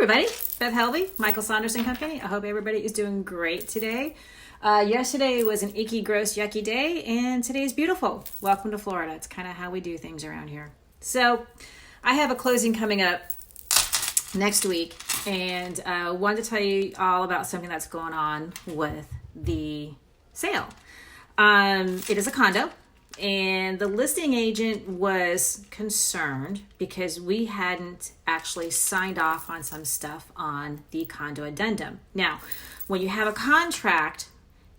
everybody, Beth Helvey, Michael Saunders and Company. I hope everybody is doing great today. Yesterday was an icky, gross, yucky day, and today is beautiful. Welcome to Florida. It's kind of how we do things around here. So I have a closing coming up next week, and I wanted to tell you all about something that's going on with the sale. It is a condo. And the listing agent was concerned because we hadn't actually signed off on some stuff on the condo addendum. Now, when you have a contract,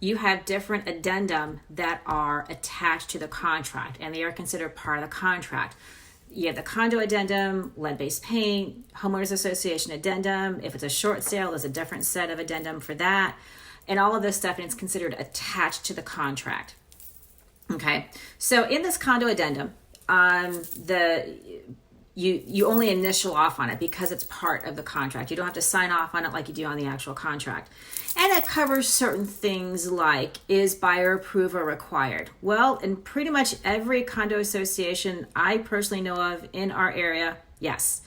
you have different addendum that are attached to the contract, and they are considered part of the contract. You have the condo addendum, lead-based paint, homeowners association addendum. If it's a short sale, there's a different set of addendum for that, and all of this stuff, and it's considered attached to the contract. Okay, so in this condo addendum, you only initial off on it because it's part of the contract. You don't have to sign off on it like you do on the actual contract. And it covers certain things like, is buyer approval required? Well, in pretty much every condo association I personally know of in our area, yes.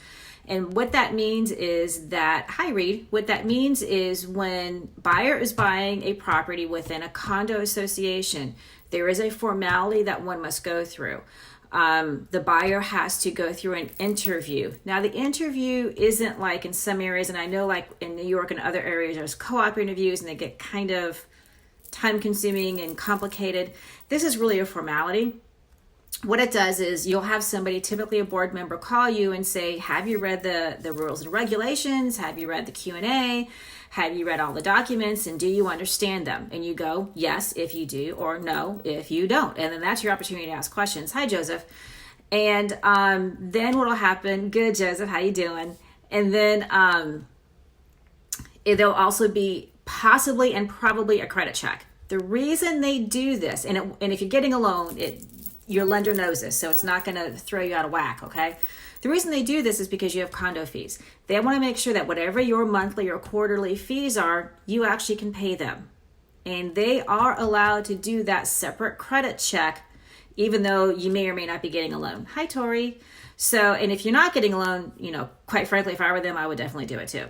And what that means is that, hi Reed, what that means is when buyer is buying a property within a condo association, there is a formality that one must go through. The buyer has to go through an interview. Now, the interview isn't like in some areas, and I know like in New York and other areas, there's co-op interviews and they get kind of time-consuming and complicated. This is really a formality. What it does is you'll have somebody, typically a board member, call you and say, have you read the rules and regulations? Have you read the Q&A? Have you read all the documents, and do you understand them? And you go, yes, if you do, or no, if you don't. And then that's your opportunity to ask questions. Hi, Joseph. And then what'll happen, good, Joseph, how you doing? And then there'll also be possibly and probably a credit check. The reason they do this, and if you're getting a loan, your lender knows this, so it's not going to throw you out of whack, okay? The reason they do this is because you have condo fees. They want to make sure that whatever your monthly or quarterly fees are, you actually can pay them. And they are allowed to do that separate credit check, even though you may or may not be getting a loan. Hi, Tori. So, and if you're not getting a loan, quite frankly, if I were them, I would definitely do it too.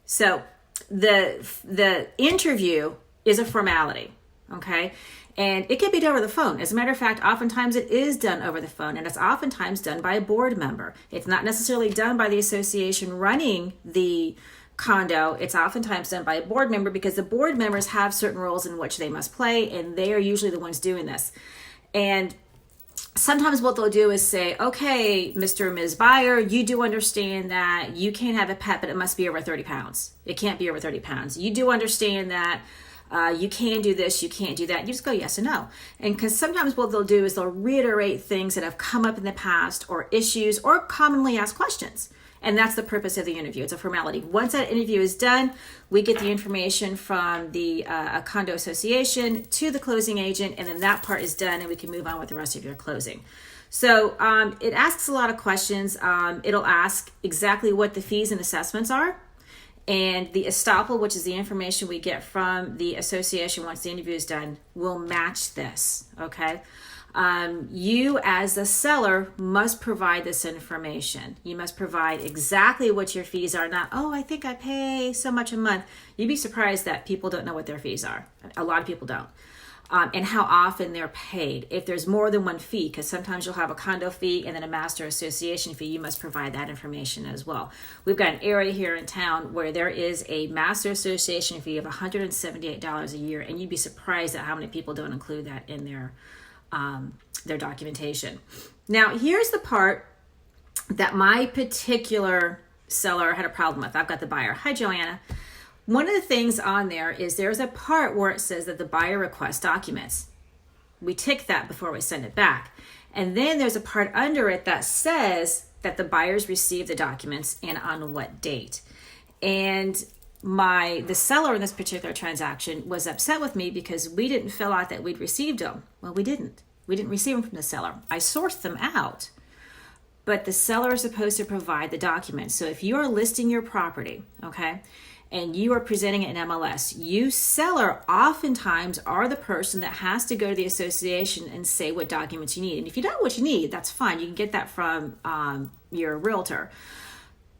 So the interview is a formality, okay? And it can be done over the phone. As a matter of fact, oftentimes it is done over the phone, and it's oftentimes done by a board member. It's not necessarily done by the association running the condo. It's oftentimes done by a board member because the board members have certain roles in which they must play, and they are usually the ones doing this. And sometimes what they'll do is say, okay, Mr. and Ms. Buyer, you do understand that you can't have a pet, but it must be over 30 pounds. It can't be over 30 pounds. You do understand that you can do this, you can't do that. You just go yes and no. And because sometimes what they'll do is they'll reiterate things that have come up in the past or issues or commonly asked questions. And that's the purpose of the interview. It's a formality. Once that interview is done, we get the information from the condo association to the closing agent, and then that part is done and we can move on with the rest of your closing. So it asks a lot of questions. It'll ask exactly what the fees and assessments are. And the estoppel, which is the information we get from the association once the interview is done, will match this, okay? You as the seller must provide this information. You must provide exactly what your fees are, not, oh, I think I pay so much a month. You'd be surprised that people don't know what their fees are. A lot of people don't. And how often they're paid. If there's more than one fee, because sometimes you'll have a condo fee and then a master association fee, you must provide that information as well. We've got an area here in town where there is a master association fee of $178 a year, and you'd be surprised at how many people don't include that in their documentation. Now, here's the part that my particular seller had a problem with. I've got the buyer. Hi, Joanna. One of the things on there is there's a part where it says that the buyer requests documents. We tick that before we send it back. And then there's a part under it that says that the buyers received the documents and on what date. And the seller in this particular transaction was upset with me because we didn't fill out that we'd received them. Well, we didn't. We didn't receive them from the seller. I sourced them out. But the seller is supposed to provide the documents. So if you are listing your property, okay, and you are presenting it in MLS, you seller oftentimes are the person that has to go to the association and say what documents you need. And if you don't know what you need, that's fine. You can get that from your realtor.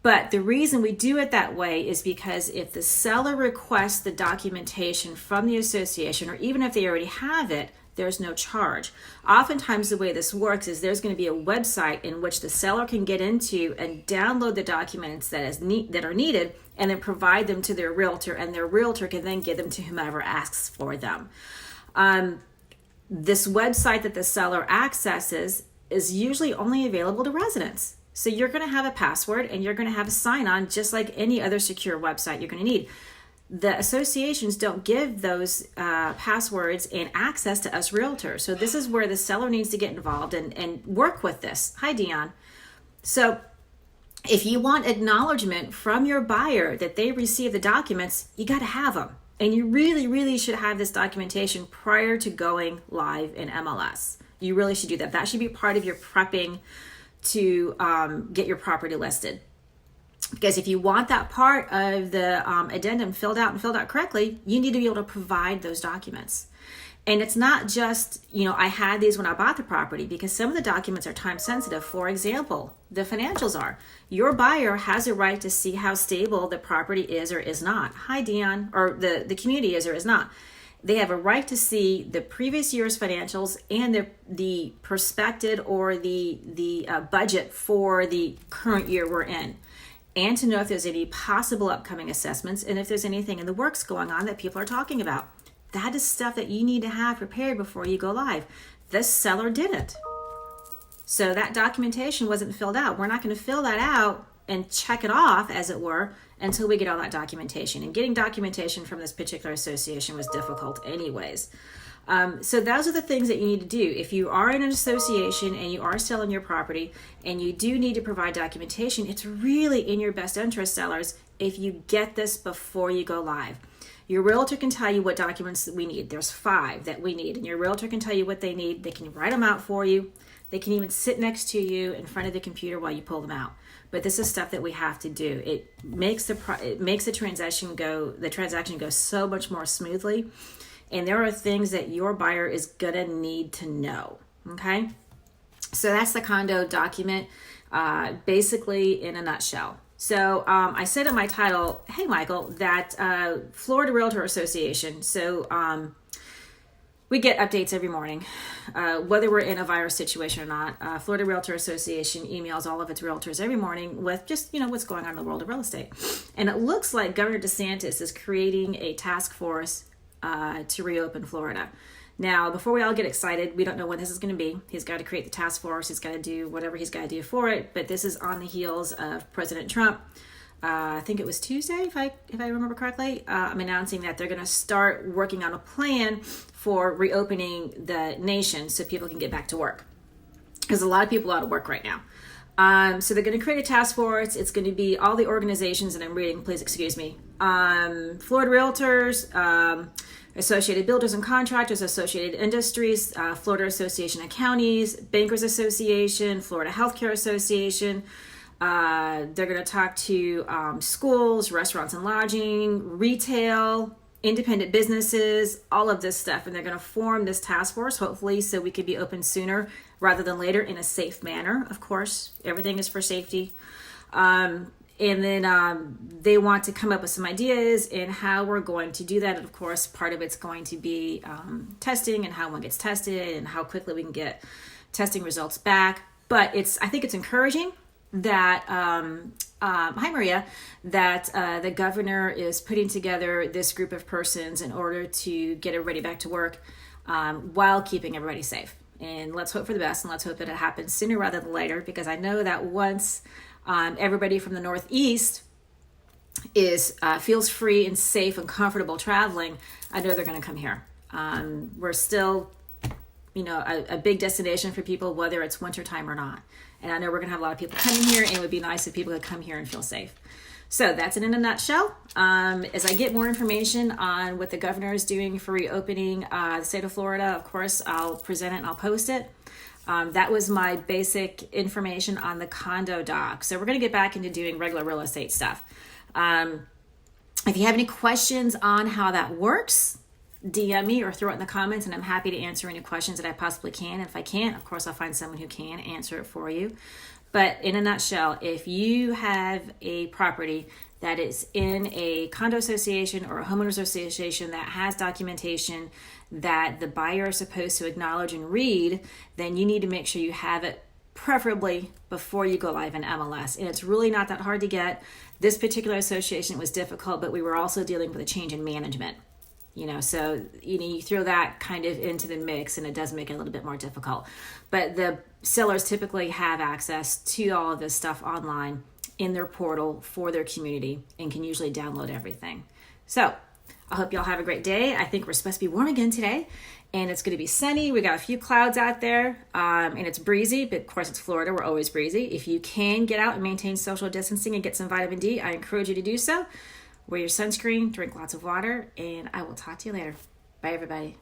But the reason we do it that way is because if the seller requests the documentation from the association, or even if they already have it, there's no charge. Oftentimes the way this works is there's going to be a website in which the seller can get into and download the documents that are needed and then provide them to their realtor, and their realtor can then give them to whomever asks for them. This website that the seller accesses is usually only available to residents. So you're going to have a password and you're going to have a sign-on just like any other secure website you're going to need. The associations don't give those passwords and access to us realtors. So this is where the seller needs to get involved and work with this. Hi, Dion. So if you want acknowledgement from your buyer that they received the documents, you got to have them. And you really, really should have this documentation prior to going live in MLS. You really should do that. That should be part of your prepping to get your property listed. Because if you want that part of the addendum filled out correctly, you need to be able to provide those documents. And it's not just, I had these when I bought the property, because some of the documents are time sensitive. For example, the financials are. Your buyer has a right to see how stable the property is or is not. Hi, Dion, or the community is or is not. They have a right to see the previous year's financials and the prospected or the budget for the current year we're in, and to know if there's any possible upcoming assessments and if there's anything in the works going on that people are talking about. That is stuff that you need to have prepared before you go live. This seller didn't. So that documentation wasn't filled out. We're not going to fill that out and check it off, as it were, until we get all that documentation. And getting documentation from this particular association was difficult anyways. So those are the things that you need to do. If you are in an association and you are selling your property and you do need to provide documentation, it's really in your best interest, sellers, if you get this before you go live. Your realtor can tell you what documents that we need. There's 5 that we need, and your realtor can tell you what they need. They can write them out for you. They can even sit next to you in front of the computer while you pull them out. But this is stuff that we have to do. It makes the transaction go so much more smoothly. And there are things that your buyer is gonna need to know. Okay, so that's the condo document, basically in a nutshell. So I said in my title, hey Michael, that Florida Realtor Association. So we get updates every morning, whether we're in a virus situation or not. Florida Realtor Association emails all of its realtors every morning with just, what's going on in the world of real estate. And it looks like Governor DeSantis is creating a task force to reopen Florida. Now, before we all get excited, we don't know when this is going to be. He's got to create the task force. He's got to do whatever he's got to do for it. But this is on the heels of President Trump. I think it was Tuesday, if I remember correctly. I'm announcing that they're going to start working on a plan for reopening the nation so people can get back to work. Because a lot of people are out of work right now. So they're going to create a task force. It's going to be all the organizations that I'm reading. Please excuse me. Florida Realtors, Associated Builders and Contractors, Associated Industries, Florida Association of Counties, Bankers Association, Florida Healthcare Association. They're going to talk to schools, restaurants and lodging, retail, independent businesses, all of this stuff. And they're going to form this task force, hopefully, so we could be open sooner rather than later in a safe manner. Of course, everything is for safety. And then they want to come up with some ideas in how we're going to do that. And of course, part of it's going to be testing and how one gets tested and how quickly we can get testing results back. But I think it's encouraging that, hi Maria, that the governor is putting together this group of persons in order to get everybody back to work while keeping everybody safe. And let's hope for the best, and let's hope that it happens sooner rather than later, because I know that once everybody from the Northeast feels free and safe and comfortable traveling, I know they're going to come here. We're still, a big destination for people, whether it's wintertime or not. And I know we're going to have a lot of people coming here, and it would be nice if people could come here and feel safe. So that's it in a nutshell. As I get more information on what the governor is doing for reopening the state of Florida, of course, I'll present it and I'll post it. That was my basic information on the condo doc. So we're going to get back into doing regular real estate stuff. If you have any questions on how that works, DM me or throw it in the comments, and I'm happy to answer any questions that I possibly can. If I can't, of course, I'll find someone who can answer it for you. But in a nutshell, if you have a property that is in a condo association or a homeowners association that has documentation that the buyer is supposed to acknowledge and read, then you need to make sure you have it preferably before you go live in MLS. And it's really not that hard to get. This particular association was difficult, but we were also dealing with a change in management. So you throw that kind of into the mix and it does make it a little bit more difficult. But the sellers typically have access to all of this stuff online in their portal for their community and can usually download everything. So I hope y'all have a great day. I think we're supposed to be warm again today and it's going to be sunny. We got a few clouds out there and it's breezy, but of course it's Florida. We're always breezy. If you can get out and maintain social distancing and get some vitamin D, I encourage you to do so. Wear your sunscreen, drink lots of water, and I will talk to you later. Bye, everybody.